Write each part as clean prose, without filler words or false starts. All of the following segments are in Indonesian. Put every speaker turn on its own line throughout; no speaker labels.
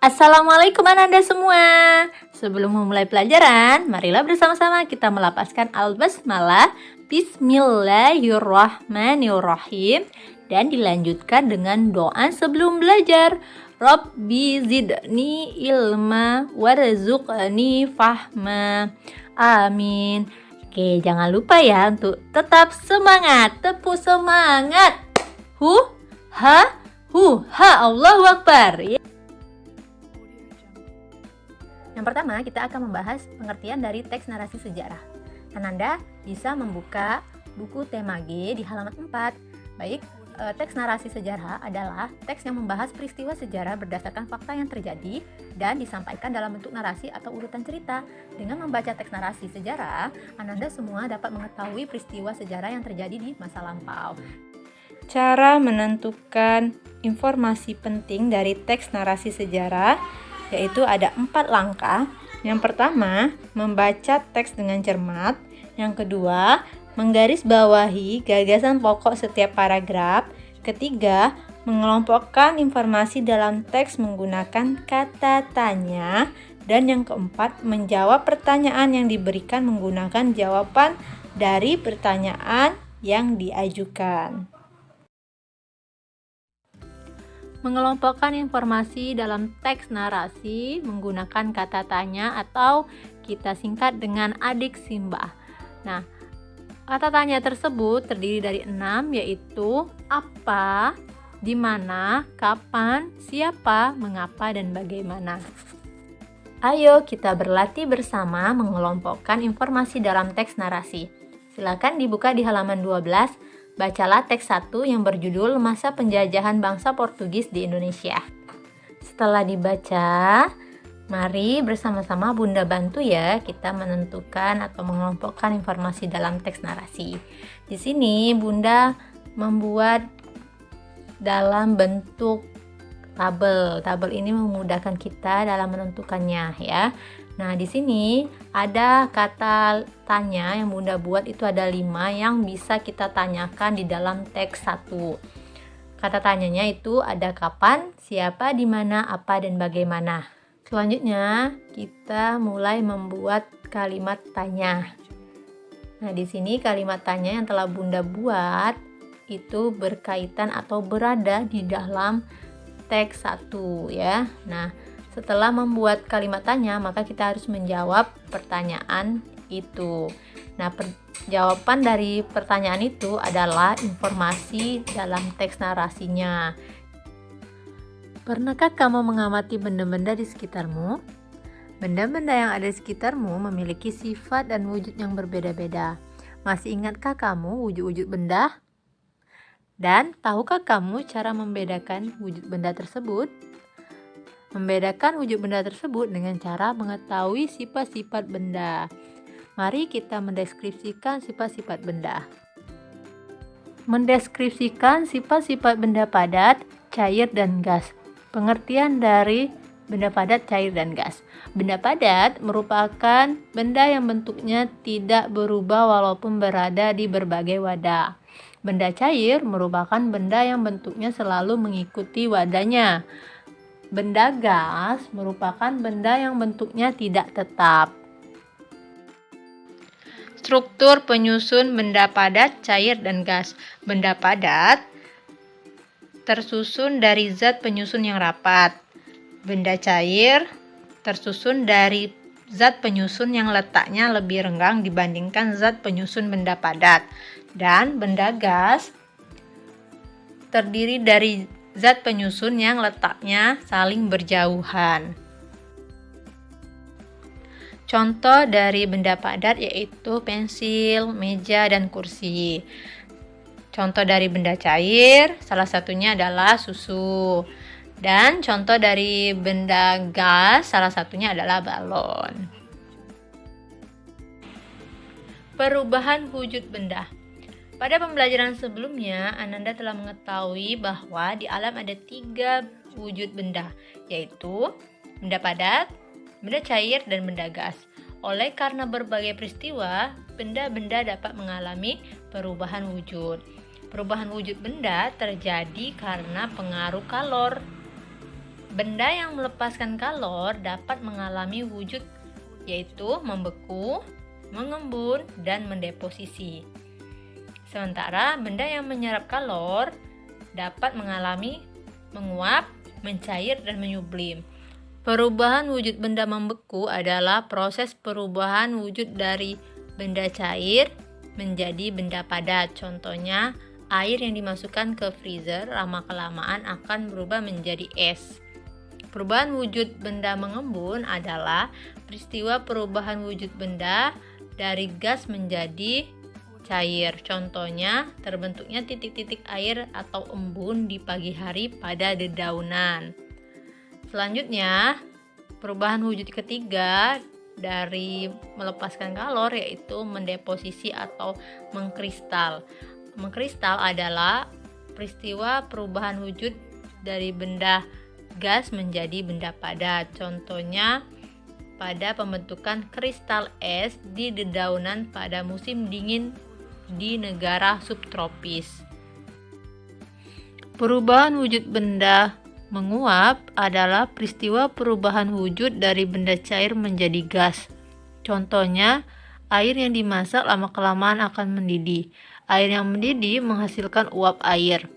Assalamualaikum Ananda semua. Sebelum memulai pelajaran, marilah bersama-sama kita melapaskan al-basmalah. Bismillahirrahmanirrahim. Dan dilanjutkan dengan doa sebelum belajar. Rabbi zidni ilma warzuqni fahma. Amin. Oke, jangan lupa ya untuk tetap semangat. Tepuk semangat. Ha, Allahu Akbar. Yang pertama, kita akan membahas pengertian dari teks narasi sejarah. Ananda bisa membuka buku tema G di halaman 4. Baik, teks narasi sejarah adalah teks yang membahas peristiwa sejarah berdasarkan fakta yang terjadi dan disampaikan dalam bentuk narasi atau urutan cerita. Dengan membaca teks narasi sejarah, Ananda semua dapat mengetahui peristiwa sejarah yang terjadi di masa lampau. Cara menentukan informasi penting dari teks narasi sejarah yaitu ada 4 langkah. Yang pertama, membaca teks dengan cermat. Yang kedua, menggarisbawahi gagasan pokok setiap paragraf. Ketiga, mengelompokkan informasi dalam teks menggunakan kata tanya. Dan yang keempat, menjawab pertanyaan yang diberikan menggunakan jawaban dari pertanyaan yang diajukan. Mengelompokkan informasi dalam teks narasi menggunakan kata tanya atau kita singkat dengan adik simbah. Nah, kata tanya tersebut terdiri dari 6, yaitu apa, di mana, kapan, siapa, mengapa, dan bagaimana. Ayo kita berlatih bersama mengelompokkan informasi dalam teks narasi. Silakan dibuka di halaman 12. Bacalah teks 1 yang berjudul Masa Penjajahan Bangsa Portugis di Indonesia. Setelah dibaca, mari bersama-sama Bunda bantu ya kita menentukan atau mengelompokkan informasi dalam teks narasi. Di sini Bunda membuat dalam bentuk tabel. Tabel ini memudahkan kita dalam menentukannya ya. Nah, di sini ada kata tanya yang Bunda buat itu ada 5 yang bisa kita tanyakan di dalam teks 1. Kata tanyanya itu ada kapan, siapa, di mana, apa, dan bagaimana. Selanjutnya, kita mulai membuat kalimat tanya. Nah, di sini kalimat tanya yang telah Bunda buat itu berkaitan atau berada di dalam teks 1 ya. Nah, setelah membuat kalimat tanya, maka kita harus menjawab pertanyaan itu. Nah, jawaban dari pertanyaan itu adalah informasi dalam teks narasinya. Pernahkah kamu mengamati benda-benda di sekitarmu? Benda-benda yang ada di sekitarmu memiliki sifat dan wujud yang berbeda-beda. Masih ingatkah kamu wujud-wujud benda? Dan tahukah kamu cara membedakan wujud benda tersebut? Membedakan wujud benda tersebut dengan cara mengetahui sifat-sifat benda. Mari kita mendeskripsikan sifat-sifat benda. Mendeskripsikan sifat-sifat benda padat, cair, dan gas. Pengertian dari benda padat, cair, dan gas. Benda padat merupakan benda yang bentuknya tidak berubah walaupun berada di berbagai wadah. Benda cair merupakan benda yang bentuknya selalu mengikuti wadahnya. Benda gas merupakan benda yang bentuknya tidak tetap. Struktur penyusun benda padat, cair, dan gas. Benda padat tersusun dari zat penyusun yang rapat. Benda cair tersusun dari zat penyusun yang letaknya lebih renggang dibandingkan zat penyusun benda padat. Dan benda gas terdiri dari zat penyusun yang letaknya saling berjauhan. Contoh dari benda padat yaitu pensil, meja, dan kursi. Contoh dari benda cair, salah satunya adalah susu. Dan contoh dari benda gas, salah satunya adalah balon. Perubahan wujud benda. Pada pembelajaran sebelumnya, Ananda telah mengetahui bahwa di alam ada 3 wujud benda, yaitu benda padat, benda cair, dan benda gas. Oleh karena berbagai peristiwa, benda-benda dapat mengalami perubahan wujud. Perubahan wujud benda terjadi karena pengaruh kalor. Benda yang melepaskan kalor dapat mengalami wujud yaitu membeku, mengembun, dan mendeposisi. Sementara benda yang menyerap kalor dapat mengalami menguap, mencair, dan menyublim. Perubahan wujud benda membeku adalah proses perubahan wujud dari benda cair menjadi benda padat. Contohnya, air yang dimasukkan ke freezer lama-kelamaan akan berubah menjadi es. Perubahan wujud benda mengembun adalah peristiwa perubahan wujud benda dari gas menjadi cair. Contohnya, terbentuknya titik-titik air atau embun di pagi hari pada dedaunan. Selanjutnya, perubahan wujud ketiga dari melepaskan kalor yaitu mendeposisi atau mengkristal. Mengkristal adalah peristiwa perubahan wujud dari benda gas menjadi benda padat. Contohnya pada pembentukan kristal es di dedaunan pada musim dingin di negara subtropis. Perubahan wujud benda menguap adalah peristiwa perubahan wujud dari benda cair menjadi gas. Contohnya, air yang dimasak lama-kelamaan akan mendidih. Air yang mendidih menghasilkan uap air.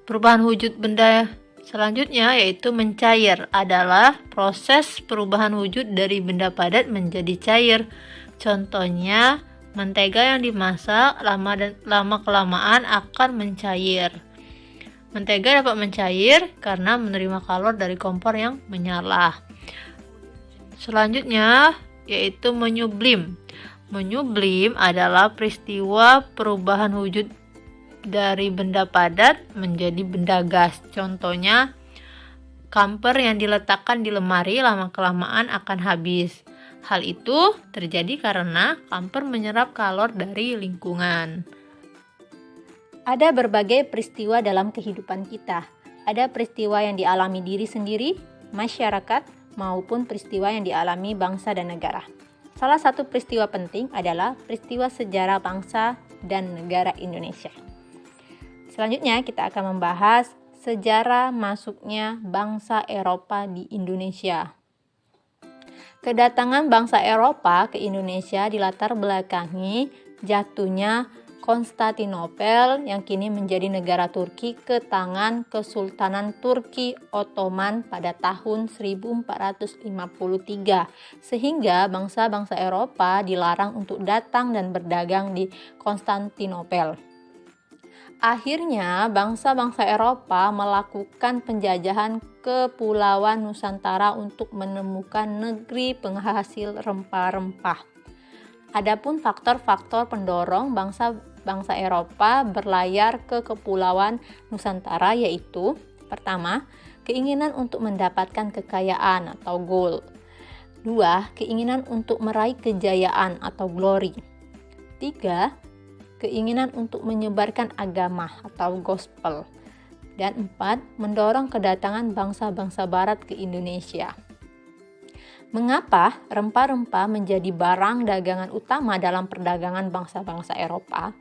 Perubahan wujud benda selanjutnya yaitu mencair adalah proses perubahan wujud dari benda padat menjadi cair. Contohnya, mentega yang dimasak lama-kelamaan akan mencair. Mentega dapat mencair karena menerima kalor dari kompor yang menyala. Selanjutnya yaitu menyublim. Menyublim adalah peristiwa perubahan wujud dari benda padat menjadi benda gas. Contohnya, kamper yang diletakkan di lemari lama-kelamaan akan habis. Hal itu terjadi karena kamper menyerap kalor dari lingkungan. Ada berbagai peristiwa dalam kehidupan kita. Ada peristiwa yang dialami diri sendiri, masyarakat, maupun peristiwa yang dialami bangsa dan negara. Salah satu peristiwa penting adalah peristiwa sejarah bangsa dan negara Indonesia. Selanjutnya kita akan membahas sejarah masuknya bangsa Eropa di Indonesia. Kedatangan bangsa Eropa ke Indonesia dilatar belakangi jatuhnya Konstantinopel yang kini menjadi negara Turki ke tangan Kesultanan Turki Ottoman pada tahun 1453, sehingga bangsa-bangsa Eropa dilarang untuk datang dan berdagang di Konstantinopel. Akhirnya, bangsa-bangsa Eropa melakukan penjajahan kepulauan Nusantara untuk menemukan negeri penghasil rempah-rempah. Adapun faktor-faktor pendorong bangsa Eropa berlayar ke kepulauan Nusantara yaitu: pertama, keinginan untuk mendapatkan kekayaan atau gold. 2. Keinginan untuk meraih kejayaan atau glory. 3. Keinginan untuk menyebarkan agama atau gospel. Dan 4. Mendorong kedatangan bangsa-bangsa barat ke Indonesia. Mengapa rempah-rempah menjadi barang dagangan utama dalam perdagangan bangsa-bangsa Eropa?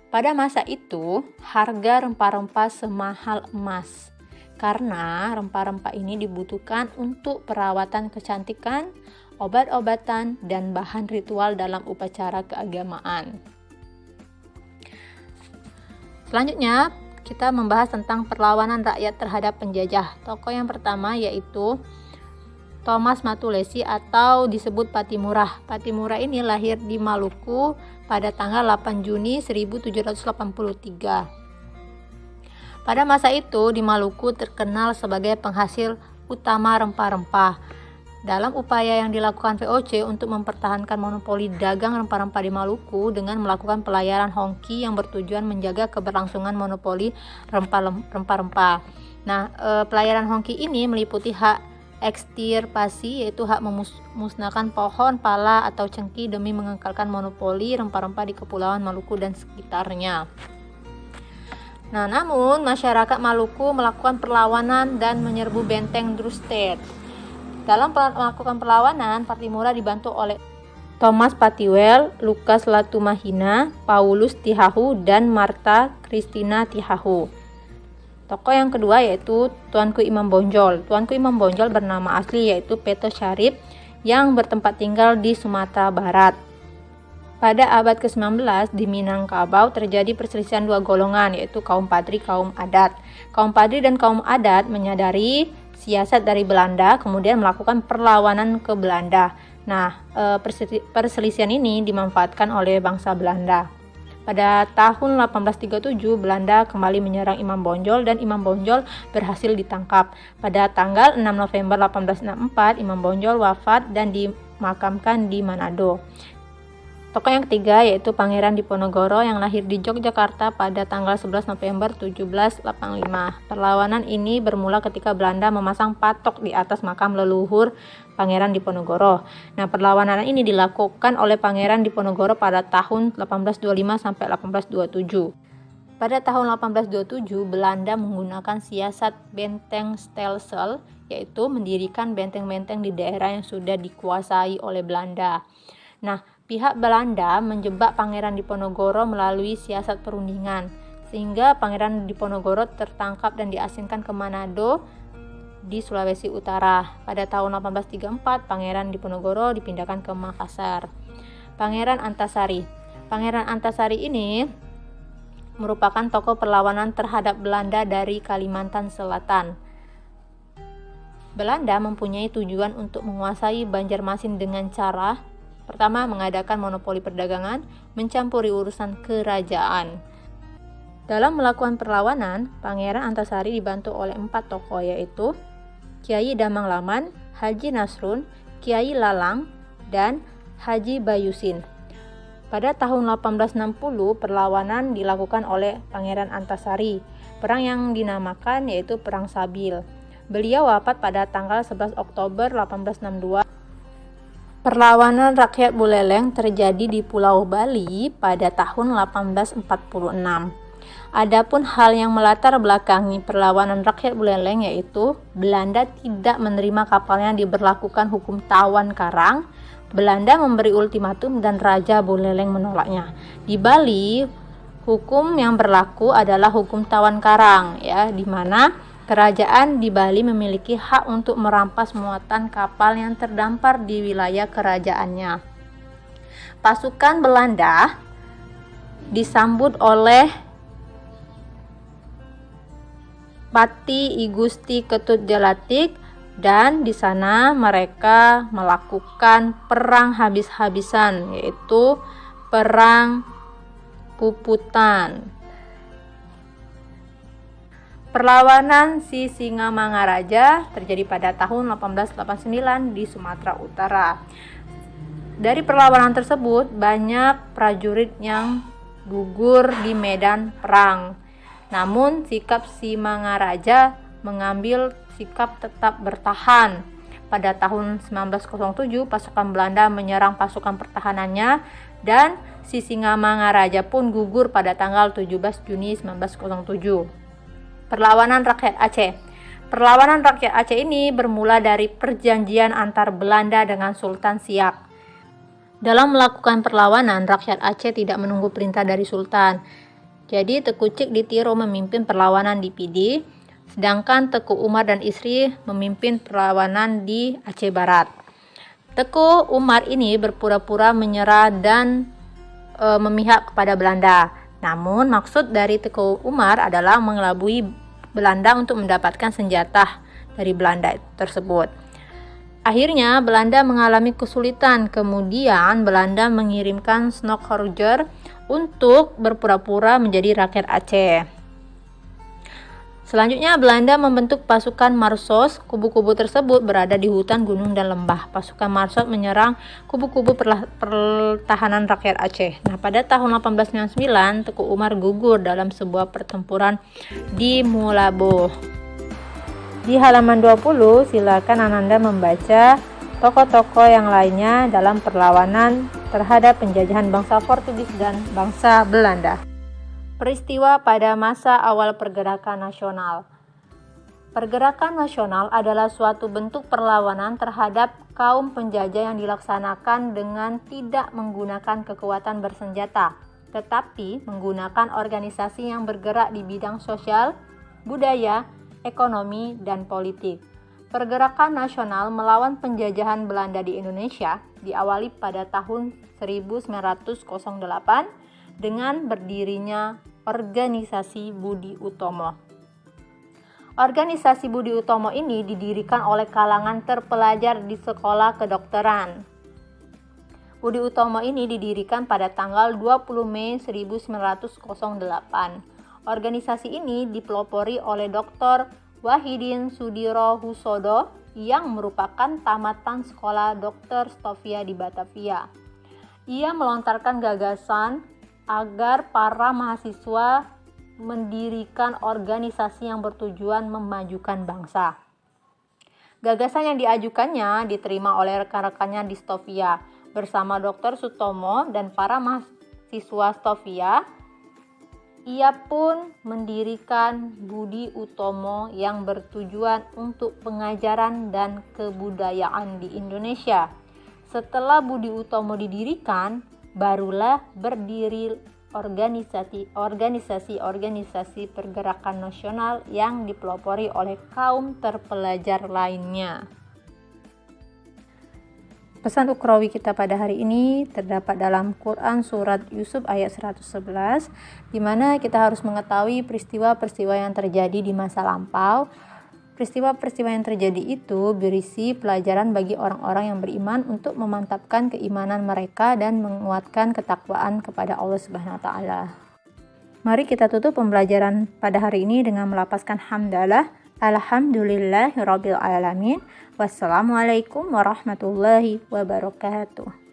Pada masa itu, harga rempah-rempah semahal emas. Karena rempah-rempah ini dibutuhkan untuk perawatan kecantikan, obat-obatan, dan bahan ritual dalam upacara keagamaan. Selanjutnya, kita membahas tentang perlawanan rakyat terhadap penjajah. Tokoh yang pertama yaitu Thomas Matulesi atau disebut Patimura. Patimura ini lahir di Maluku pada tanggal 8 Juni 1783. Pada masa itu, di Maluku terkenal sebagai penghasil utama rempah-rempah. Dalam upaya yang dilakukan VOC untuk mempertahankan monopoli dagang rempah-rempah di Maluku dengan melakukan pelayaran hongki yang bertujuan menjaga keberlangsungan monopoli rempah-rempah. Nah, pelayaran hongki ini meliputi hak ekstirpasi, yaitu hak memusnahkan pohon, pala, atau cengkih demi mengekalkan monopoli rempah-rempah di Kepulauan Maluku dan sekitarnya. Nah, namun masyarakat Maluku melakukan perlawanan dan menyerbu benteng Drustedt. Dalam melakukan perlawanan, Patimura dibantu oleh Thomas Patiwel, Lukas Latumahina, Paulus Tihahu, dan Martha Christina Tihahu. Tokoh yang kedua yaitu Tuanku Imam Bonjol. Tuanku Imam Bonjol bernama asli yaitu Peto Syarif yang bertempat tinggal di Sumatera Barat. Pada abad ke-19 di Minangkabau terjadi perselisihan dua golongan yaitu kaum Padri, kaum adat. Kaum Padri dan kaum adat menyadari siasat dari Belanda kemudian melakukan perlawanan ke Belanda. Nah, perselisihan ini dimanfaatkan oleh bangsa Belanda. Pada tahun 1837, Belanda kembali menyerang Imam Bonjol dan Imam Bonjol berhasil ditangkap. Pada tanggal 6 November 1864, Imam Bonjol wafat dan dimakamkan di Manado. Tokoh yang ketiga yaitu Pangeran Diponegoro yang lahir di Yogyakarta pada tanggal 11 November 1785. Perlawanan ini bermula ketika Belanda memasang patok di atas makam leluhur Pangeran Diponegoro. Nah, perlawanan ini dilakukan oleh Pangeran Diponegoro pada tahun 1825 sampai 1827. Pada tahun 1827, Belanda menggunakan siasat benteng Stelsel, yaitu mendirikan benteng-benteng di daerah yang sudah dikuasai oleh Belanda. Nah, pihak Belanda menjebak Pangeran Diponegoro melalui siasat perundingan, sehingga Pangeran Diponegoro tertangkap dan diasingkan ke Manado di Sulawesi Utara. Pada tahun 1834, Pangeran Diponegoro dipindahkan ke Makassar. Pangeran Antasari. Pangeran Antasari ini merupakan tokoh perlawanan terhadap Belanda dari Kalimantan Selatan. Belanda mempunyai tujuan untuk menguasai Banjarmasin dengan cara pertama, mengadakan monopoli perdagangan, mencampuri urusan kerajaan. Dalam melakukan perlawanan, Pangeran Antasari dibantu oleh 4 tokoh yaitu Kiai Damang Laman, Haji Nasrun, Kiai Lalang, dan Haji Bayusin. Pada tahun 1860, perlawanan dilakukan oleh Pangeran Antasari. Perang yang dinamakan yaitu Perang Sabil. Beliau wafat pada tanggal 11 Oktober 1862. Perlawanan rakyat Buleleng terjadi di Pulau Bali pada tahun 1846. Adapun hal yang melatar belakangi perlawanan rakyat Buleleng yaitu Belanda tidak menerima kapalnya diberlakukan hukum tawan karang. Belanda memberi ultimatum dan Raja Buleleng menolaknya. Di Bali, hukum yang berlaku adalah hukum tawan karang, ya, di mana kerajaan di Bali memiliki hak untuk merampas muatan kapal yang terdampar di wilayah kerajaannya. Pasukan Belanda disambut oleh Pati I Gusti Ketut Jalatik dan di sana mereka melakukan perang habis-habisan yaitu Perang Puputan. Perlawanan Sisingamangaraja terjadi pada tahun 1889 di Sumatera Utara. Dari perlawanan tersebut, banyak prajurit yang gugur di medan perang. Namun, sikap Simangaraja mengambil sikap tetap bertahan. Pada tahun 1907, pasukan Belanda menyerang pasukan pertahanannya dan Sisingamangaraja pun gugur pada tanggal 17 Juni 1907. Perlawanan rakyat Aceh. Perlawanan rakyat Aceh ini bermula dari perjanjian antar Belanda dengan Sultan Siak. Dalam melakukan perlawanan, rakyat Aceh tidak menunggu perintah dari Sultan. Jadi Teku Cik Ditiro memimpin perlawanan di Pidi, sedangkan Teku Umar dan istri memimpin perlawanan di Aceh Barat. Teku Umar ini berpura-pura menyerah dan memihak kepada Belanda. Namun maksud dari Teku Umar adalah mengelabui Belanda untuk mendapatkan senjata dari Belanda tersebut. Akhirnya Belanda mengalami kesulitan. Kemudian Belanda mengirimkan Snokkhorger untuk berpura-pura menjadi rakyat Aceh. Selanjutnya Belanda membentuk pasukan Marsos. Kubu-kubu tersebut berada di hutan, gunung, dan lembah. Pasukan Marsos menyerang kubu-kubu pertahanan rakyat Aceh. Nah, pada tahun 1899 Teku Umar gugur dalam sebuah pertempuran di Mulabo. Di halaman 20 silakan Ananda membaca tokoh-tokoh yang lainnya dalam perlawanan terhadap penjajahan bangsa Portugis dan bangsa Belanda. Peristiwa pada masa awal pergerakan nasional. Pergerakan nasional adalah suatu bentuk perlawanan terhadap kaum penjajah yang dilaksanakan dengan tidak menggunakan kekuatan bersenjata, tetapi menggunakan organisasi yang bergerak di bidang sosial, budaya, ekonomi, dan politik. Pergerakan nasional melawan penjajahan Belanda di Indonesia diawali pada tahun 1908 dengan berdirinya Organisasi Budi Utomo. Organisasi Budi Utomo ini didirikan oleh kalangan terpelajar di sekolah kedokteran. Budi Utomo ini didirikan pada tanggal 20 Mei 1908. Organisasi ini dipelopori oleh Dr. Wahidin Sudirohusodo yang merupakan tamatan sekolah Dr. Stovia di Batavia. Ia melontarkan gagasan agar para mahasiswa mendirikan organisasi yang bertujuan memajukan bangsa. Gagasan yang diajukannya diterima oleh rekan-rekannya di Stovia. Bersama Dr. Sutomo dan para mahasiswa Stovia, ia pun mendirikan Budi Utomo yang bertujuan untuk pengajaran dan kebudayaan di Indonesia. Setelah Budi Utomo didirikan, barulah berdiri organisasi pergerakan nasional yang dipelopori oleh kaum terpelajar lainnya. Pesan ukrawi kita pada hari ini terdapat dalam Quran Surat Yusuf ayat 111, di mana kita harus mengetahui peristiwa-peristiwa yang terjadi di masa lampau. Peristiwa-peristiwa yang terjadi itu berisi pelajaran bagi orang-orang yang beriman untuk memantapkan keimanan mereka dan menguatkan ketakwaan kepada Allah Subhanahu wa taala. Mari kita tutup pembelajaran pada hari ini dengan melapaskan hamdalah. Alhamdulillahirabbil alamin. Wassalamualaikum warahmatullahi wabarakatuh.